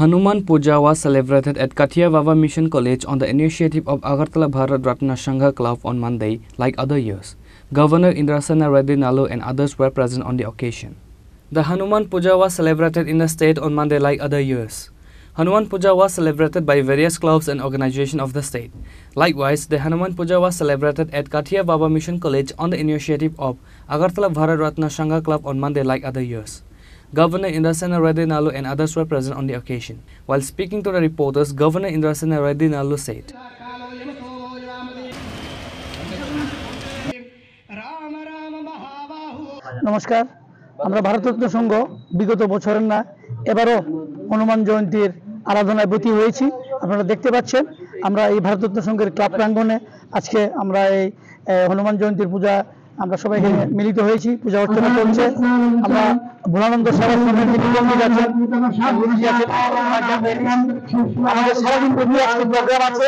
Hanuman Puja was celebrated at Kathia Baba Mission College on the initiative of Agartala Bharat Ratna Sangha Club on Monday, like other years. Governor Indrasena Reddy Nalu and others were present on the occasion. The Hanuman Puja was celebrated in the state on Monday like other years. Hanuman Puja was celebrated by various clubs and organizations of the state. Likewise, the Hanuman Puja was celebrated at Kathia Baba Mission College on the initiative of Agartala Bharat Ratna Sangha Club on Monday like other years. Governor Indrasena Reddy Nalu and others were present on the occasion. While speaking to the reporters, Governor Indrasena Reddy Nalu said, নমস্কার আমরা ভারতরত্ন সংঘ বিগত বছরের না এবারও হনুমান জয়ন্তীর আরাধনায় ব্রতী হয়েছি। আপনারা দেখতে পাচ্ছেন আমরা এই ভারতরত্ন সংঘের ক্লাব প্রাঙ্গণে আজকে আমরা এই হনুমান জয়ন্তীর পূজা আমরা সবাই এখানে মিলিত হয়েছি। পূজা অর্চনা চলছে। আমরা ভোলানন্দ সেবা সংঘের যিনি পণ্ডিত আছেন আমাদের সারাদিন ব্যাপী আজকে প্রোগ্রাম আছে,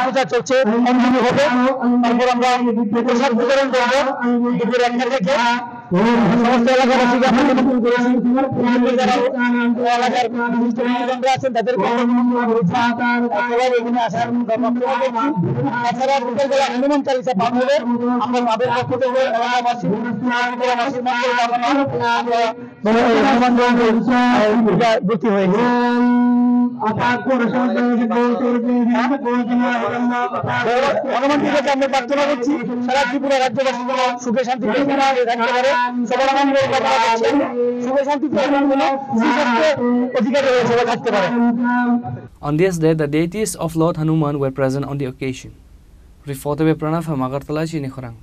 পূজা চলছে, অঞ্জলি হবে, তারপর আমরা প্রসাদ বিতরণ করবো দুপুর 1টা থেকে। সমস্ত এলাকাবাসীকে আমরা নিমন্ত্রণ করেছি। যারা এলাকার বিশিষ্টজনরা আছেন তাদেরকে সবাই এখানে আসার তাছাড়া বিকেলবেলা হনুমান চালিসা পাঠ হবে। আমরা মাদের পক্ষ থেকে এলাকাবাসী হনুমান জয়ন্তীর ব্রতী হয়েছে। হনুমান পূজাকে আমরা প্রার্থনা করছি সারা ত্রিপুরা রাজ্যবাসী সুখে শান্তিতে থাকতে পারে, সবার আনন্দ সুখে শান্তিতে অধিকারী হয়ে সবাই থাকতে পারে। On this day, the deities of Lord Hanuman were present on the occasion. Reported by Pranav from Agartala, Chini Khorang.